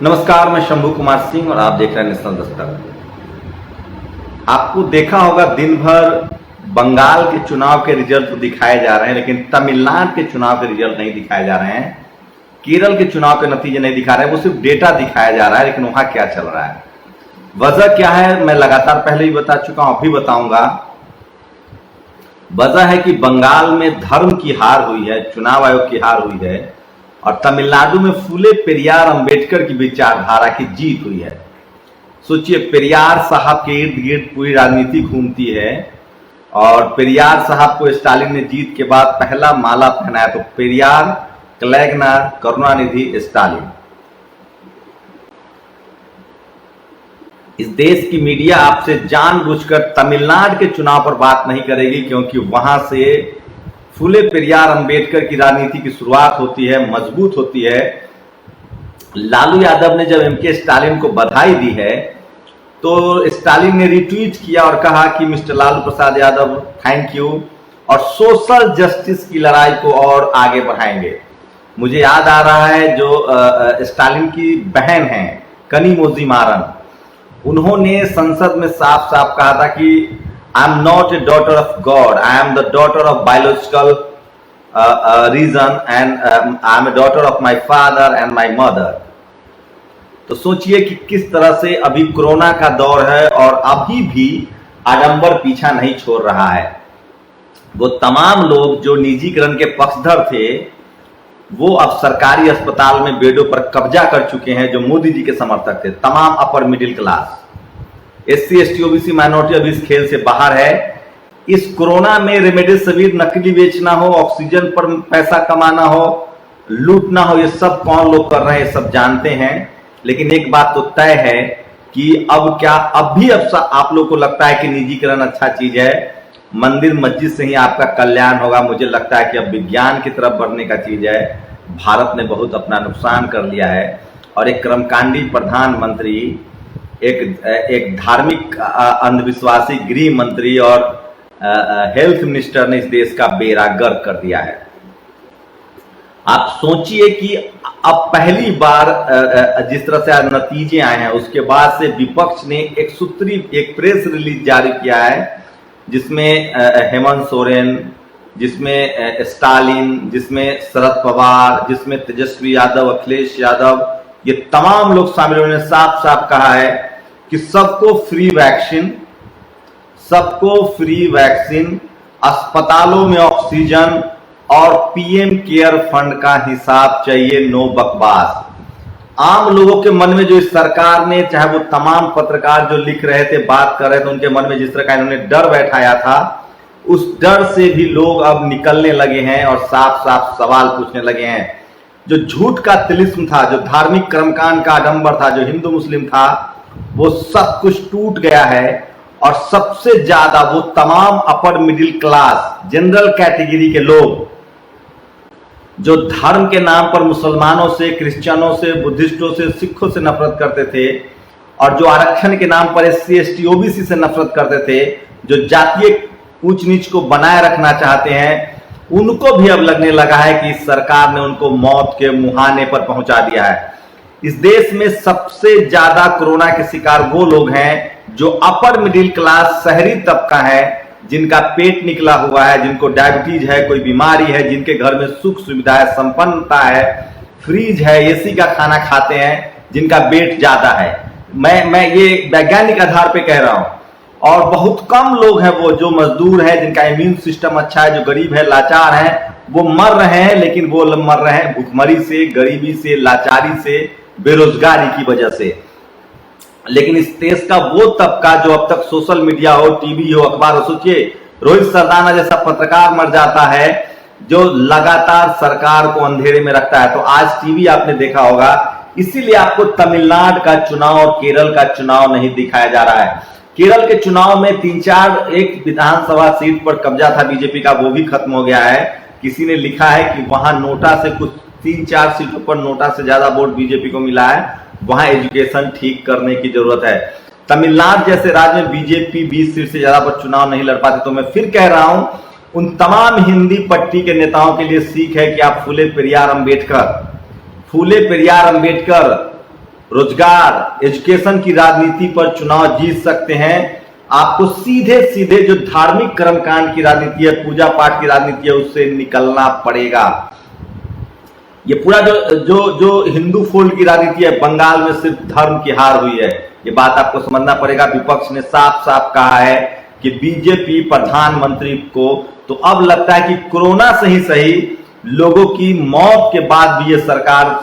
नमस्कार, मैं शंभू कुमार सिंह और आप देख रहे हैं नेशनल दस्तक। आपको देखा होगा दिन भर बंगाल के चुनाव के रिजल्ट तो दिखाए जा रहे हैं, लेकिन तमिलनाडु के चुनाव के रिजल्ट नहीं दिखाए जा रहे हैं। केरल के चुनाव के नतीजे नहीं दिखा रहे हैं, वो सिर्फ डेटा दिखाया जा रहा है, लेकिन वहां क्या चल रहा है, वजह क्या है, मैं लगातार पहले ही बता चुका हूं, अभी बताऊंगा। वजह है कि बंगाल में धर्म की हार हुई है, चुनाव आयोग की हार हुई है, और तमिलनाडु में फूले पेरियार अंबेडकर की विचारधारा की जीत हुई है। सोचिए, पेरियार साहब के इर्द गिर्द पूरी राजनीति घूमती है, और पेरियार साहब को स्टालिन ने जीत के बाद पहला माला पहनाया, तो पेरियार, कलैगनार, करुणानिधि, स्टालिन। इस देश की मीडिया आपसे जानबूझकर तमिलनाडु के चुनाव पर बात नहीं करेगी, क्योंकि वहां से फूले पेरियार अंबेडकर की राजनीति की शुरुआत होती है, मजबूत होती है। लालू यादव ने जब एमके स्टालिन को बधाई दी है, तो स्टालिन ने रिट्वीट किया और कहा कि mister Lalu Prasad Yadav, thank you, और सोशल जस्टिस की लड़ाई को और आगे बढ़ाएंगे। मुझे याद आ रहा है, जो स्टालिन की बहन है कनिमोझी मारन, उन्होंने संसद में साफ साफ कहा था कि I am not a daughter of God. I am the daughter of biological reason, and I am a daughter of my father and my mother. तो सोचिए कि किस तरह से अभी कोरोना का दौर है और अभी भी आडंबर पीछा नहीं छोड़ रहा है। वो तमाम लोग जो निजीकरण के पक्षधर थे, वो अब सरकारी अस्पताल में बेडों पर कब्जा कर चुके हैं, जो मोदी जी के समर्थक थे। तमाम upper middle class, SC, ST, OBC minority अभी इस खेल से बाहर है। इस कोरोना में रेमडेसिविर नकली बेचना हो, ऑक्सीजन पर पैसा कमाना हो, लूटना हो, ये सब कौन लोग कर रहे हैं, सब जानते हैं। लेकिन एक बात तो तय है कि अब क्या आप लोग को लगता है कि निजीकरण अच्छा चीज है, मंदिर मस्जिद से ही आपका कल्याण होगा। मुझे लगता है कि अब विज्ञान की तरफ बढ़ने का चीज है। भारत ने बहुत अपना नुकसान कर लिया है, और एक कर्मकांडी प्रधानमंत्री, एक धार्मिक अंधविश्वासी गृह मंत्री और हेल्थ मिनिस्टर ने इस देश का बेड़ा गर्क कर दिया है। आप सोचिए कि अब पहली बार जिस तरह से आज नतीजे आए हैं, उसके बाद से विपक्ष ने एक प्रेस रिलीज जारी किया है, जिसमें हेमंत सोरेन, जिसमें स्टालिन, जिसमें शरद पवार, जिसमें तेजस्वी यादव, अखिलेश यादव, ये तमाम लोग शामिल। उन्होंने साफ साफ कहा है कि सबको फ्री वैक्सीन, अस्पतालों में ऑक्सीजन और पीएम केयर फंड का हिसाब चाहिए, नो बकवास। आम लोगों के मन में जो इस सरकार ने, चाहे वो तमाम पत्रकार जो लिख रहे थे, बात कर रहे थे, उनके मन में जिस तरह का इन्होंने डर बैठाया था, उस डर से भी लोग अब निकलने लगे हैं और साफ साफ सवाल पूछने लगे हैं। जो झूठ का तिलिस्म था, जो धार्मिक कर्मकांड का आडंबर था, जो हिंदू मुस्लिम था, वो सब कुछ टूट गया है। और सबसे ज्यादा वो तमाम upper middle class, general category के लोग, जो धर्म के नाम पर मुसलमानों से, क्रिश्चियनों से, बुद्धिस्टों से, सिखों से नफरत करते थे, और जो आरक्षण के नाम पर SC, ST, OBC से नफरत करते थे, जो जातीय ऊंच नीच को बनाए रखना चाहते हैं, उनको भी अब लगने लगा है कि इस सरकार ने उनको मौत के मुहाने पर पहुंचा दिया है। इस देश में सबसे ज्यादा कोरोना के शिकार वो लोग हैं जो अपर मिडिल क्लास शहरी तबका है, जिनका पेट निकला हुआ है, जिनको डायबिटीज है, कोई बीमारी है, जिनके घर में सुख सुविधा है, संपन्नता है, फ्रिज है, AC का खाना खाते हैं, जिनका वेट ज्यादा है। मैं ये वैज्ञानिक आधार पे कह रहा हूं। और बहुत कम लोग हैं वो जो मजदूर हैं, जिनका इम्यून सिस्टम अच्छा है, जो गरीब है, लाचार है, वो मर रहे हैं। लेकिन वो मर रहे हैं भूखमरी से, गरीबी से, लाचारी से, बेरोजगारी की वजह से। लेकिन इस देश का वो तबका जो अब तक सोशल मीडिया हो, टीवी हो, अखबार हो, सोचिए रोहित सरदाना जैसा पत्रकार मर जाता है, जो लगातार सरकार को अंधेरे में रखता है। तो आज टीवी आपने देखा होगा, इसीलिए आपको तमिलनाडु का चुनाव और केरल का चुनाव नहीं दिखाया जा रहा है। केरल के चुनाव में 3-4 एक विधानसभा सीट पर कब्जा था बीजेपी का, वो भी खत्म हो गया है। किसी ने लिखा है कि वहां नोटा से कुछ 3-4 सीटों पर नोटा से ज्यादा वोट बीजेपी को मिला है, वहां एजुकेशन ठीक करने की जरूरत है। तमिलनाडु जैसे राज्य में बीजेपी 20 सीट से ज्यादा पर चुनाव नहीं लड़ पाती। तो मैं फिर कह रहा हूं, उन तमाम हिंदी पट्टी के नेताओं के लिए सीख है कि आप फूले पेरियार अंबेडकर रोजगार, एजुकेशन की राजनीति पर चुनाव जीत सकते हैं। आपको सीधे सीधे जो धार्मिक कर्मकांड की राजनीति है, पूजा पाठ की राजनीति है, उससे निकलना पड़ेगा। ये पूरा जो हिंदू फोल्ड की राजनीति है, बंगाल में सिर्फ धर्म की हार हुई है, ये बात आपको समझना पड़ेगा। विपक्ष ने साफ साफ कहा है कि बीजेपी प्रधानमंत्री को तो अब लगता है कि कोरोना से ही सही, लोगों की मौत के बाद भी ये सरकार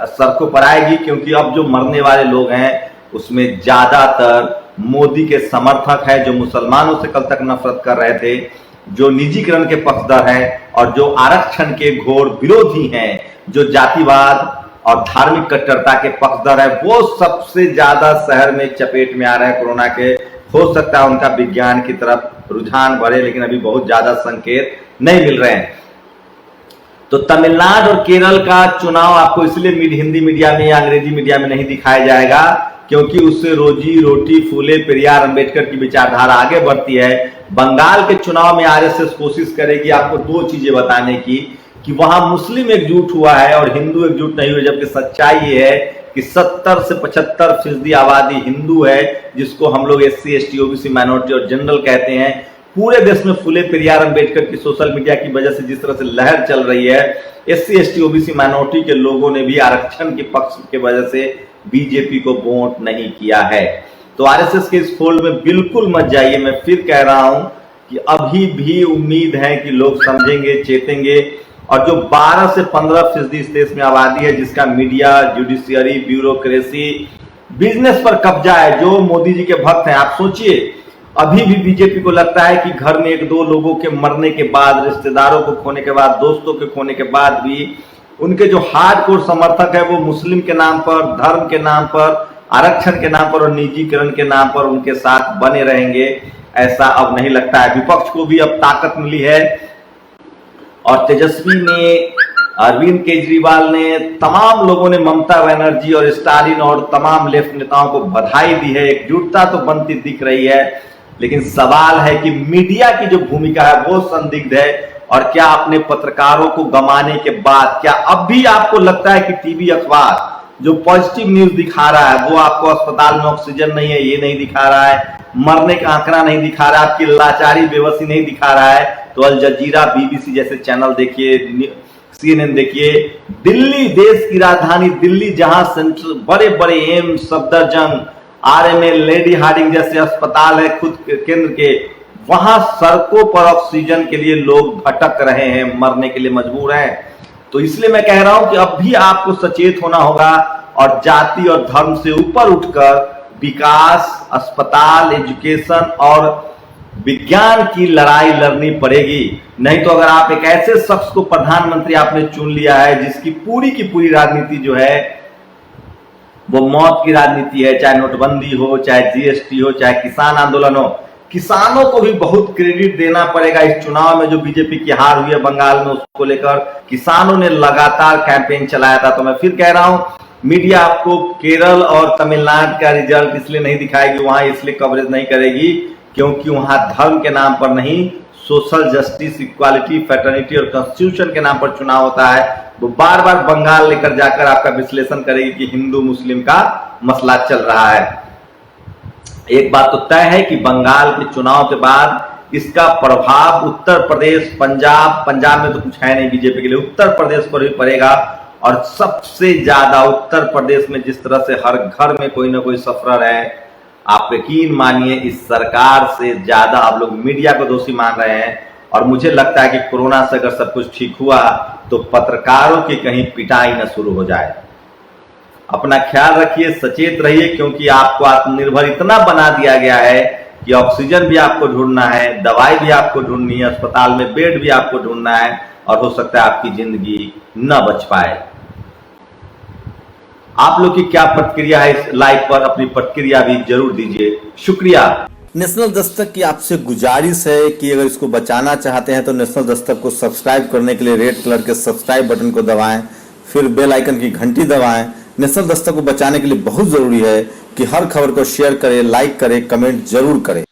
सड़कों पर आएगी, क्योंकि अब जो मरने वाले लोग हैं उसमें ज्यादातर मोदी के समर्थक हैं, जो मुसलमानों से कल तक नफरत कर रहे थे, जो निजीकरण के पक्षधर हैं और जो आरक्षण के घोर विरोधी हैं, जो जातिवाद और धार्मिक कट्टरता के पक्षधर है, वो सबसे ज्यादा शहर में चपेट में आ रहे हैं कोरोना के। हो सकता है उनका विज्ञान की तरफ रुझान बढ़े, लेकिन अभी बहुत ज्यादा संकेत नहीं मिल रहे हैं। तो तमिलनाडु और केरल का चुनाव आपको इसलिए हिंदी मीडिया में या अंग्रेजी मीडिया में नहीं दिखाया जाएगा क्योंकि उससे रोजी रोटी फूले पेरियार अंबेडकर की विचारधारा आगे बढ़ती है। बंगाल के चुनाव में आरएसएस कोशिश करेगी आपको दो चीजें बताने की, कि वहां मुस्लिम एकजुट हुआ है और हिंदू एकजुट नहीं हुए, जबकि सच्चाई ये है कि 70 से 75% आबादी हिंदू है, जिसको हम लोग SC ST OBC माइनॉरिटी और जनरल कहते हैं। पूरे देश में फूले पेरियार अंबेडकर की सोशल मीडिया की वजह से जिस तरह से लहर चल रही है, SC ST OBC माइनॉरिटी के लोगों ने भी आरक्षण के पक्ष की वजह से बीजेपी को वोट नहीं किया है। तो आरएसएस के इस फोल्ड में बिल्कुल मत जाइए। मैं फिर कह रहा हूं कि अभी भी उम्मीद है कि लोग समझेंगे, चेतेंगे, और जो 12 से 15% इस देश में आबादी है, जिसका मीडिया, जुडिशियरी, ब्यूरोक्रेसी, बिजनेस पर कब्जा है, जो मोदी जी के भक्त हैं। आप सोचिए, अभी भी बीजेपी को लगता है कि घर में एक दो लोगों के मरने के बाद, रिश्तेदारों को खोने के बाद, दोस्तों के खोने के बाद भी उनके जो हार्डकोर समर्थक है वो मुस्लिम के नाम पर, धर्म के नाम पर, आरक्षण के नाम पर और निजीकरण के नाम पर उनके साथ बने रहेंगे। ऐसा अब नहीं लगता है। विपक्ष को भी अब ताकत मिली है और तेजस्वी ने, अरविंद केजरीवाल ने, तमाम लोगों ने, ममता बनर्जी और स्टालिन और तमाम लेफ्ट नेताओं को बधाई दी है। एकजुटता तो बनती दिख रही है, लेकिन सवाल है कि मीडिया की जो भूमिका है वो संदिग्ध है। और क्या अपने पत्रकारों को गंवाने के बाद क्या अब भी आपको लगता है कि टीवी अखबार जो पॉजिटिव न्यूज दिखा रहा है वो आपको अस्पताल में ऑक्सीजन नहीं है ये नहीं दिखा रहा है, मरने का आंकड़ा नहीं दिखा रहा है, आपकी लाचारी बेबसी नहीं दिखा रहा है, तो अल जजीरा, BBC जैसे चैनल देखिए, CNN देखिए। दिल्ली, देश की राजधानी दिल्ली, जहां सेंट्रल बड़े बड़े AIIMS, Safdarjung, RMA, lady Hardinge जैसे अस्पताल है खुद केंद्र के, वहां सड़कों पर ऑक्सीजन के लिए लोग भटक रहे हैं, मरने के लिए मजबूर हैं। तो इसलिए मैं कह रहा हूं कि अब भी आपको सचेत होना होगा और जाति और धर्म से ऊपर उठकर विकास, अस्पताल, एजुकेशन और विज्ञान की लड़ाई लड़नी पड़ेगी। नहीं तो अगर आप एक ऐसे शख्स को प्रधानमंत्री आपने चुन लिया है जिसकी की पूरी राजनीति जो है वो मौत की राजनीति है, चाहे नोटबंदी हो, चाहे GST हो, चाहे किसान आंदोलन हो। किसानों को भी बहुत क्रेडिट देना पड़ेगा। इस चुनाव में जो बीजेपी की हार हुई है बंगाल में, उसको लेकर किसानों ने लगातार कैंपेन चलाया था। तो मैं फिर कह रहा हूं, मीडिया आपको केरल और तमिलनाडु का रिजल्ट इसलिए नहीं दिखाएगी, वहां इसलिए कवरेज नहीं करेगी क्योंकि वहां धर्म के नाम पर नहीं, सोशल जस्टिस, इक्वालिटी, फ्रेटर्निटी और कॉन्स्टिट्यूशन के नाम पर चुनाव होता है। वो बार बार बंगाल लेकर जाकर आपका विश्लेषण करेगी कि हिंदू मुस्लिम का मसला चल रहा है। एक बात तो तय है कि बंगाल के चुनाव के बाद इसका प्रभाव उत्तर प्रदेश, पंजाब में तो कुछ है नहीं बीजेपी के लिए, उत्तर प्रदेश पर भी पड़ेगा। और सबसे ज्यादा उत्तर प्रदेश में जिस तरह से हर घर में कोई ना कोई सफरर है, आप यकीन मानिए इस सरकार से ज्यादा आप लोग मीडिया को दोषी मान रहे हैं। और मुझे लगता है कि कोरोना से अगर सब कुछ ठीक हुआ तो पत्रकारों की कहीं पिटाई न शुरू हो जाए। अपना ख्याल रखिए, सचेत रहिए, क्योंकि आपको आत्मनिर्भर इतना बना दिया गया है कि ऑक्सीजन भी आपको ढूंढना है, दवाई भी आपको ढूंढनी है, अस्पताल में बेड भी आपको ढूंढना है, और हो सकता है आपकी जिंदगी न बच पाए। आप लोग की क्या प्रतिक्रिया है इस लाइव पर? अपनी प्रतिक्रिया भी जरूर दीजिए। शुक्रिया। नेशनल दस्तक की आपसे गुजारिश है कि अगर इसको बचाना चाहते हैं तो नेशनल दस्तक को सब्सक्राइब करने के लिए रेड कलर के सब्सक्राइब बटन को दबाएं, फिर बेल आइकन की घंटी दबाएं। नेशनल दस्तक को बचाने के लिए बहुत जरूरी है कि हर खबर को शेयर करें, लाइक करें, कमेंट जरूर करें।